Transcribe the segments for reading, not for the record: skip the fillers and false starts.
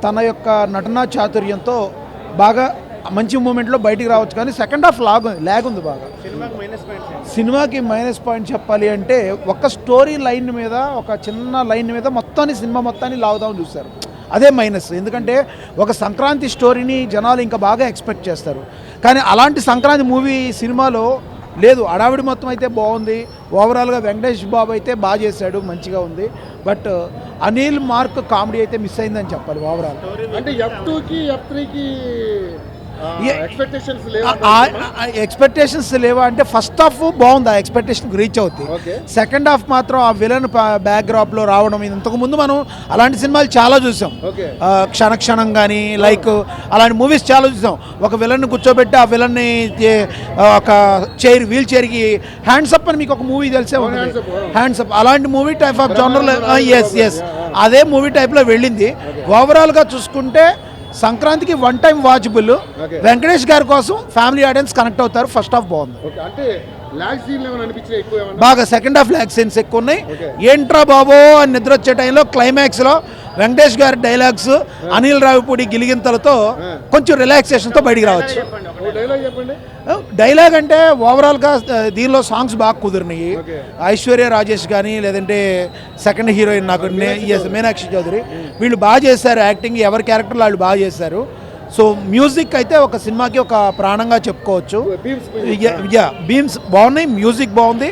తన యొక్క నటనా చాతుర్యంతో బాగా మంచి మూమెంట్లో బయటికి రావచ్చు. కానీ సెకండ్ హాఫ్ ల్యాగ్ ఉంది బాగా. సినిమాకి మైనస్ పాయింట్ చెప్పాలి అంటే ఒక స్టోరీ లైన్ మీద, ఒక చిన్న లైన్ మీద సినిమా మొత్తాన్ని లాగుదామని చూస్తారు. అదే మైనస్. ఎందుకంటే ఒక సంక్రాంతి స్టోరీని జనాలు ఇంకా బాగా ఎక్స్పెక్ట్ చేస్తారు. కానీ అలాంటి సంక్రాంతి మూవీ సినిమాలో లేదు. అడావిడి మొత్తం అయితే బాగుంది. ఓవరాల్గా వెంకటేష్ బాబు అయితే బాగా చేశాడు, మంచిగా ఉంది. బట్ అనిల్ మార్క్ కామెడీ అయితే మిస్ అయిందని చెప్పాలి ఓవరాల్. అంటే F2కి F3కి ఎక్స్పెక్టేషన్స్ లేవా అంటే ఫస్ట్ హాఫ్ బాగుంది, ఆ ఎక్స్పెక్టేషన్ రీచ్ అవుతుంది. సెకండ్ హాఫ్ మాత్రం ఆ విలన్ బ్యాక్డ్రాప్లో రావడం, ఇంతకుముందు మనం అలాంటి సినిమాలు చాలా చూసాం. క్షణక్షణం కానీ లైక్ అలాంటి మూవీస్ చాలా చూసాం. ఒక విలన్ని కూర్చోబెట్టి ఆ విలన్ని ఒక వీల్ చైర్కి హ్యాండ్స్ అప్ అని మీకు ఒక మూవీ తెలిసే ఉంటుంది, హ్యాండ్స్ అప్. అలాంటి మూవీ టైప్ ఆఫ్ జోనర్లో ఎస్ అదే మూవీ టైప్లో వెళ్ళింది. ఓవరాల్గా చూసుకుంటే సంక్రాంతికి వన్ టైం వాచబుల్. వెంకటేష్ గారి కోసం ఫ్యామిలీ ఆడియన్స్ కనెక్ట్ అవుతారు. ఫస్ట్ హాఫ్ బాగుంది బాగా. సెకండ్ హాఫ్ ల్యాగ్ సీన్స్ ఎక్కువ ఉన్నాయి. ఏంట్రా బాబో అని నిద్ర వచ్చే టైంలో క్లైమాక్స్లో వెంకటేష్ గారి డైలాగ్స్, అనిల్ రావిపూడి గిలిగింతలతో కొంచెం రిలాక్సేషన్తో బయటికి రావచ్చు. డైలాగ్ అంటే ఓవరాల్గా దీనిలో సాంగ్స్ బాగా కుదిరినాయి. ఐశ్వర్య రాజేష్ కానీ లేదంటే సెకండ్ హీరోయిన్ నాకు మీనాక్షి చౌదరి, వీళ్ళు బాగా చేశారు యాక్టింగ్. ఎవరి క్యారెక్టర్లు వాళ్ళు బాగా చేశారు. సో మ్యూజిక్ అయితే ఒక సినిమాకి ఒక ప్రాణంగా చెప్పుకోవచ్చు. బీమ్స్ బాగున్నాయి, మ్యూజిక్ బాగుంది.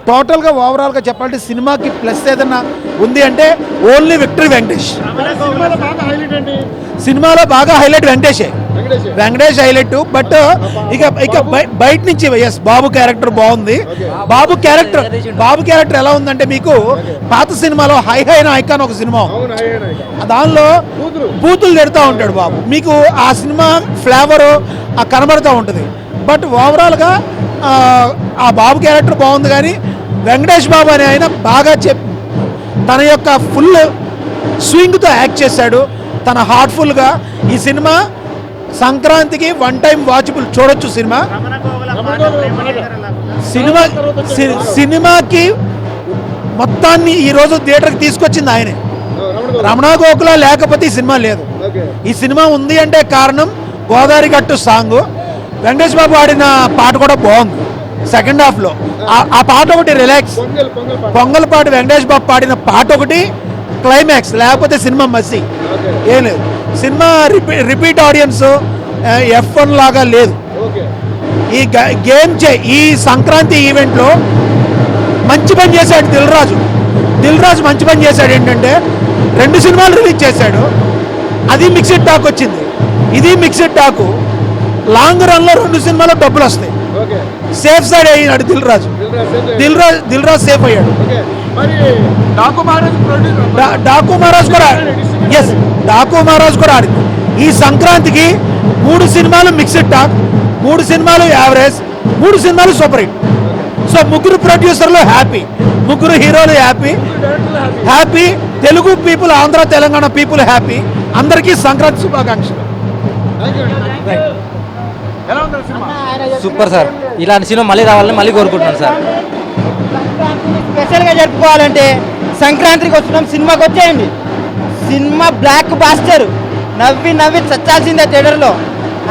టోటల్గా ఓవరాల్గా చెప్పాలంటే సినిమాకి ప్లస్ ఏదన్నా ఉంది అంటే ఓన్లీ విక్టరీ వెంకటేష్. సినిమాలో బాగా హైలైట్ వెంకటేష్ హైలైట్. బట్ ఇక బయట నుంచి బాబు క్యారెక్టర్ బాగుంది. బాబు క్యారెక్టర్ ఎలా ఉందంటే మీకు పాత సినిమాలో హై ఐకాన్ ఒక సినిమా, దానిలో బూతులు తిడుతూ ఉంటాడు బాబు. మీకు ఆ సినిమా ఫ్లేవర్ కనబడుతూ ఉంటుంది. బట్ ఓవరాల్గా ఆ బాబు క్యారెక్టర్ బాగుంది. కానీ వెంకటేష్ బాబు అనే ఆయన బాగా తన యొక్క ఫుల్ స్వింగ్తో యాక్ట్ చేశాడు. తన హార్ట్ఫుల్గా ఈ సినిమా సంక్రాంతికి వన్ టైం వాచబుల్ చూడొచ్చు. సినిమాకి మొత్తాన్ని ఈరోజు థియేటర్కి తీసుకొచ్చింది ఆయనే. రమణ గోకుల లేకపోతే ఈ సినిమా లేదు. ఈ సినిమా ఉంది అంటే కారణం గోదావరి గట్టు సాంగ్. వెంకటేష్ బాబు ఆడిన పాట కూడా బాగుంది సెకండ్ హాఫ్లో. ఆ పాట ఒకటి రిలాక్స్, పొంగల్ పాట వెంకటేష్ బాబు పాడిన పాట ఒకటి క్లైమాక్స్, లేకపోతే సినిమా మసి ఏం లేదు. సినిమా రిపీట్ ఆడియన్స్ F1 లాగా లేదు. ఈ సంక్రాంతి ఈవెంట్లో మంచి పని చేశాడు దిల్ రాజు మంచి పని చేశాడు. ఏంటంటే 2 సినిమాలు రిలీజ్ చేశాడు. అది మిక్స్డ్ టాక్ వచ్చింది, ఇది మిక్స్డ్ టాక్. లాంగ్ రన్లో 2 సినిమాలో డబ్బులు వస్తాయి. సేఫ్ సైడ్ అయ్యాడు దిల్ రాజు సేఫ్ అయ్యాడు. డాకు మహారాజ్ కూడా ఆడింది. ఈ సంక్రాంతికి 3 సినిమాలు మిక్స్డ్ టాక్, 3 సినిమాలు యావరేజ్, 3 సినిమాలు సూపర్ హిట్. సో 3 ప్రొడ్యూసర్లు హ్యాపీ, 3 హీరోలు happy. Telugu people, Andhra Telangana people happy. అందరికీ సంక్రాంతి శుభాకాంక్షలు. Super sir. ఇలాంటి సినిమా మళ్ళీ రావాలని మళ్ళీ కోరుకుంటున్నాను సార్. స్పెషల్గా జరుపుకోవాలంటే సంక్రాంతికి వస్తున్నాం, సినిమాకి వచ్చేయండి. సినిమా బ్లాక్ బాస్టర్, నవ్వి చచ్చాల్సిందే థియేటర్లో.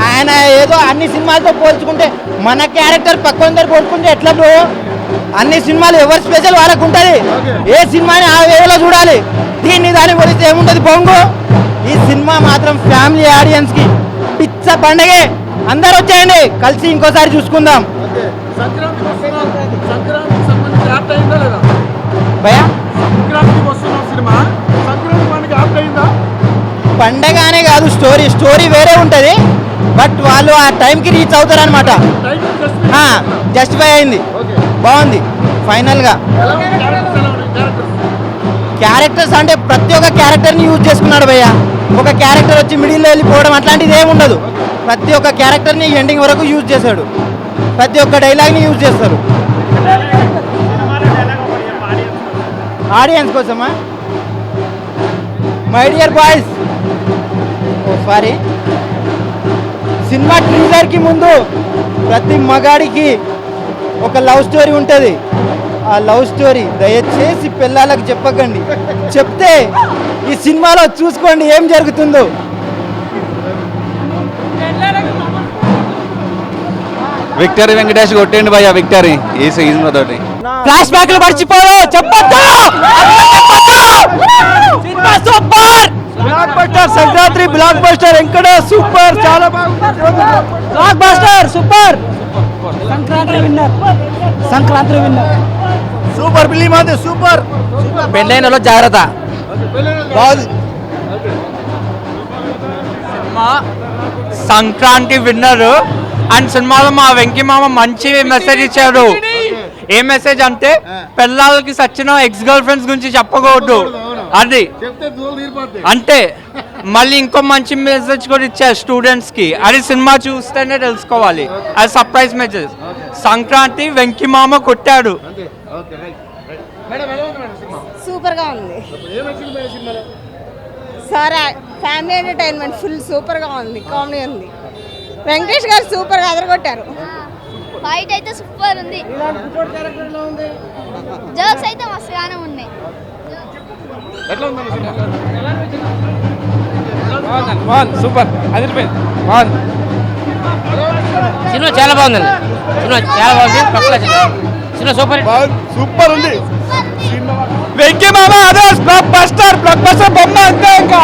ఆయన ఏదో అన్ని సినిమాలతో పోల్చుకుంటే మన క్యారెక్టర్ పక్కన పోల్చుకుంటే ఎట్లా బ్రో? అన్ని సినిమాలు ఎవరి స్పెషల్ వాళ్ళకు ఉంటుంది. ఏ సినిమాని ఆ వేలో చూడాలి. దాన్ని పోలిస్తే ఏముంటుంది బొంగు. ఈ సినిమా మాత్రం ఫ్యామిలీ ఆడియన్స్కి పిచ్చ పండగే. అందరు వచ్చేయండి, కలిసి ఇంకోసారి చూసుకుందాం. భయా పండగానే కాదు, స్టోరీ వేరే ఉంటుంది. బట్ వాళ్ళు ఆ టైంకి రీచ్ అవుతారు అనమాట. జస్టిఫై అయింది, బాగుంది. ఫైనల్గా క్యారెక్టర్స్ అంటే ప్రతి ఒక్క క్యారెక్టర్ని యూజ్ చేసుకున్నాడు భయ్య. ఒక క్యారెక్టర్ వచ్చి మిడిల్లో వెళ్ళిపోవడం అట్లాంటిది ఏమి ఉండదు. ప్రతి ఒక్క క్యారెక్టర్ని ఎండింగ్ వరకు యూజ్ చేశాడు. ప్రతి ఒక్క డైలాగ్ని యూజ్ చేస్తారు ఆడియన్స్ కోసమా. My dear boys, sorry, cinema ట్రైలర్కి ముందు ప్రతి మగాడికి ఒక లవ్ స్టోరీ ఉంటుంది. ఆ లవ్ స్టోరీ దయచేసి పిల్లలకు చెప్పకండి. చెప్తే ఈ సినిమాలో చూసుకోండి ఏం జరుగుతుందో. విక్టరీ వెంకటేష్ కొట్టండి భయ్య విక్టరీ ఈ సీజన్ తోటి. ఫ్లాష్ బ్యాక్ చెప్పారు చెప్పొద్దు cinema super block buster Sankranti block buster ఎక్కడ సూపర్ చాలా block buster super Sankranti winner super film అది సూపర్. పెళ్ళైన వాళ్ళు జాగ్రత్త. సంక్రాంతి విన్నర్ అండ్ సినిమాలో మా వెంకీ మామ మంచి మెసేజ్ ఇచ్చాడు. ఏ మెసేజ్ అంటే పిల్లలకి సచిన ఎక్స్ గర్ల్ ఫ్రెండ్స్ గురించి చెప్పకూడదు అది చెప్తే దూరం తీరిపోద్ది. అంటే మళ్ళీ ఇంకో మంచి మెసేజ్ కూడా ఇచ్చారు స్టూడెంట్స్ కి. అది సినిమా చూస్తేనే తెలుసుకోవాలి. అది సర్ప్రైజ్ మెసేజ్. సంక్రాంతి వెంకీ మామ కొట్టాడు. అంతే. Okay, right, right. మేడం ఎలా ఉంది మేడం సినిమా? సూపర్ గా ఉంది ఏం నచ్చింది మేడం సినిమాలో? Sir family entertainment full super గా ఉంది, కామెడీ ఉంది. వెంకటేష్ గారు సూపర్ గా అదరగొట్టారు. ఫైట్ అయితే సూపర్ ఉంది. జోక్స్ అయితే మస్తుగానే ఉన్నాయి. ఎట్లా ఉంది మేడం సినిమా? సూపర్ అదిరిపోయింది. సినిమా చాలా బాగుందండి. సినిమా చాలా బాగుంది. సినిమా సూపర్ సూపర్ ఉంది. వెంకీ మామ అదే బ్లాక్ బస్టర్ బొమ్మ అంతే ఇంకా